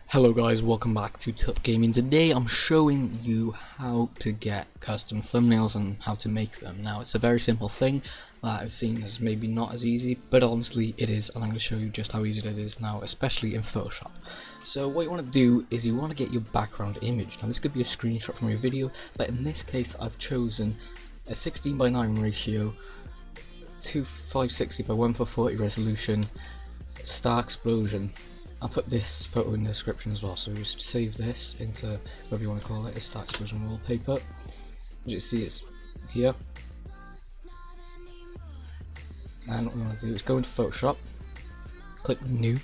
Hello guys, welcome back to Tup Gaming. Today I'm showing you how to get custom thumbnails and how to make them. Now it's a very simple thing that is seen as maybe not as easy, but honestly it is, and I'm going to show you just how easy it is now, especially in Photoshop. So what you want to do is you want to get your background image. Now this could be a screenshot from your video, but in this case I've chosen a 16:9 ratio, 2560 by 1440 resolution, star explosion. I'll put this photo in the description as well, so just save this into whatever you want to call it, a Star Explosion wallpaper. As you see, it's here. And what we want to do is go into Photoshop, click New,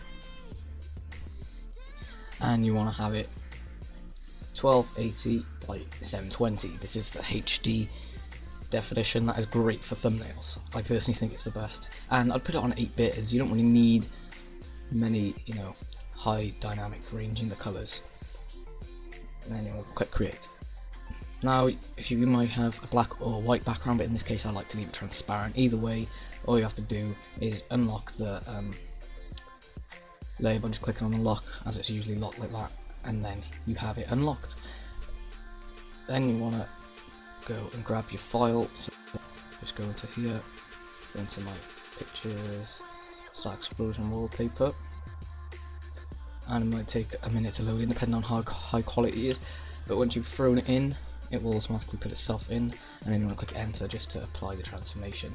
and you want to have it 1280 by 720. This is the HD definition. That is great for thumbnails. I personally think it's the best. And I'd put it on 8-bit, as you don't really need many, high dynamic range in the colors. And then you'll click create. Now if you might have a black or white background, but in this case I like to leave it transparent. Either way, all you have to do is unlock the layer by just clicking on the lock, as it's usually locked like that, and then you have it unlocked. Then you want to go and grab your file, so just go into here, go into my pictures, Star Explosion wallpaper, and it might take a minute to load in depending on how high quality it is, but once you've thrown it in, it will automatically put itself in, and then you want to click enter just to apply the transformation.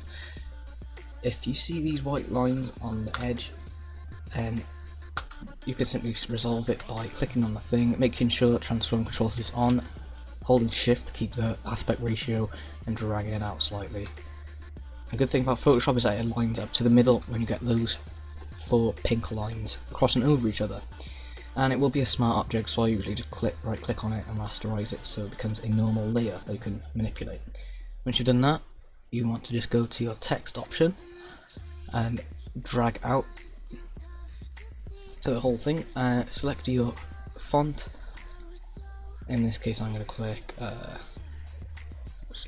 If you see these white lines on the edge, then you can simply resolve it by clicking on the thing, making sure that transform controls is on, holding shift to keep the aspect ratio, and dragging it out slightly. A good thing about Photoshop is that it lines up to the middle when you get those 4 pink lines crossing over each other. And it will be a smart object, so I usually just right click on it and rasterize it so it becomes a normal layer that you can manipulate. Once you've done that, you want to just go to your text option and drag out to the whole thing. Select your font. In this case I'm going to click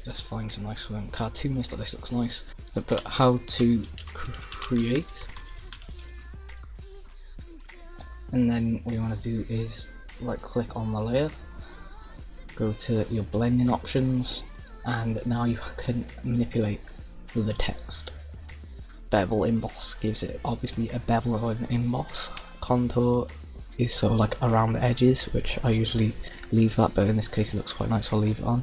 let's find some nice one. Cartoonist, this looks nice. So put how to create, and then what you want to do is right click on the layer, go to your blending options, and now you can manipulate the text. Bevel emboss gives it obviously a bevel of an emboss. Contour is sort of like around the edges, which I usually leave that, but in this case it looks quite nice, so I'll leave it on.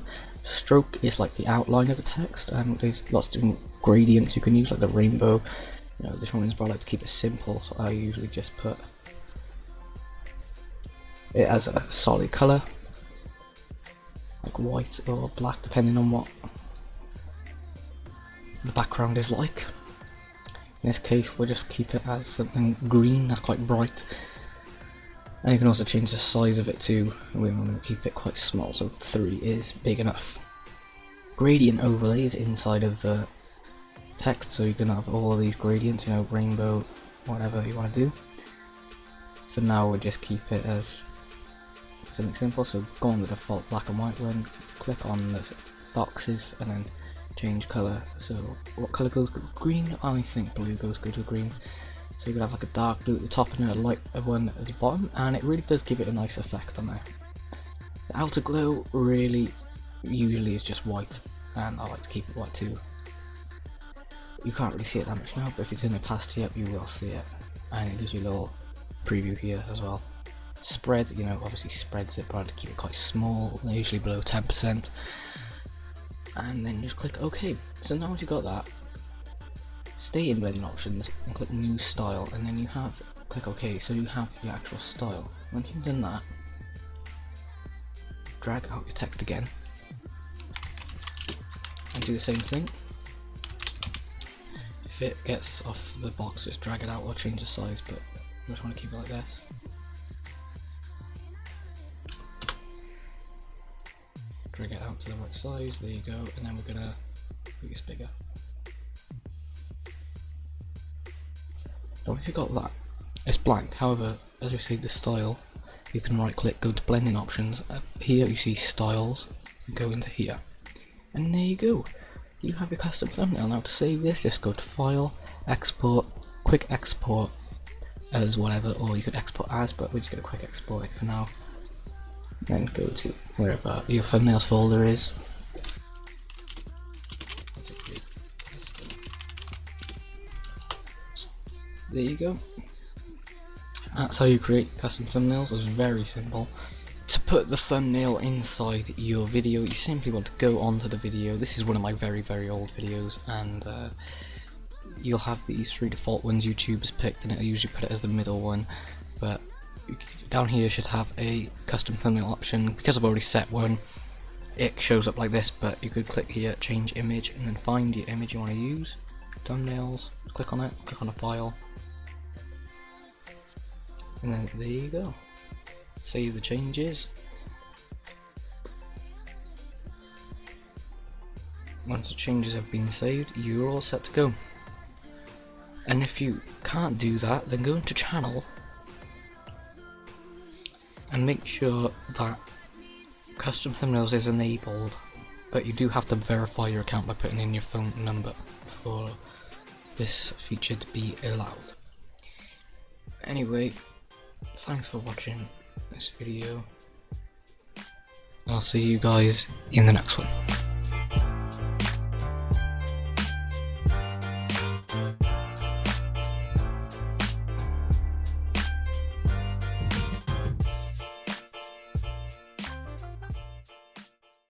Stroke is like the outline of the text, and there's lots of different gradients you can use, like the rainbow. This one is, but I like to keep it simple, so I usually just put it as a solid colour, like white or black, depending on what the background is like. In this case we'll just keep it as something green, that's quite bright. And you can also change the size of it too. We want to keep it quite small, so 3 is big enough. Gradient overlay is inside of the text, so you can have all of these gradients, rainbow, whatever you want to do. For now we'll just keep it as something simple, so go on the default black and white one, click on the boxes, and then change colour. So what colour goes good with green? I think blue goes good with green. So you can have like a dark blue at the top and a light one at the bottom, and it really does give it a nice effect on there. The outer glow really usually is just white, and I like to keep it white too. You can't really see it that much now, but if it's in the past here you will see it, and it gives you a little preview here as well. Spread, obviously spreads it, but I like to keep it quite small, they're usually below 10%, and then just click OK. So now once you've got that, stay in blending options and click new style, and then click OK, so you have your actual style. Once you've done that, drag out your text again and do the same thing. If it gets off the box, just drag it out or change the size, but I just want to keep it like this. Drag it out to the right size, there you go, and then we're going to make this bigger. Once you've got that, it's blank. However, as we see the style, you can right click, go to blending options, here you see styles, go into here, and there you go, you have your custom thumbnail. Now to save this, just go to file, export, quick export, as whatever, or you could export as, but we're just going to quick export it for now. Then go to wherever your thumbnails folder is. There you go. That's how you create custom thumbnails. It's very simple. To put the thumbnail inside your video, you simply want to go onto the video. This is one of my very old videos, and you'll have these 3 default ones YouTube has picked, and it'll usually put it as the middle one, but down here you should have a custom thumbnail option. Because I've already set one, it shows up like this, but you could click here, change image, and then find your image you want to use. Thumbnails, click on it, click on a file, and then there you go. Save the changes. Once the changes have been saved, you're all set to go. And if you can't do that, then go into channel and make sure that custom thumbnails is enabled, but you do have to verify your account by putting in your phone number for this feature to be allowed. Anyway, thanks for watching this video. I'll see you guys in the next one.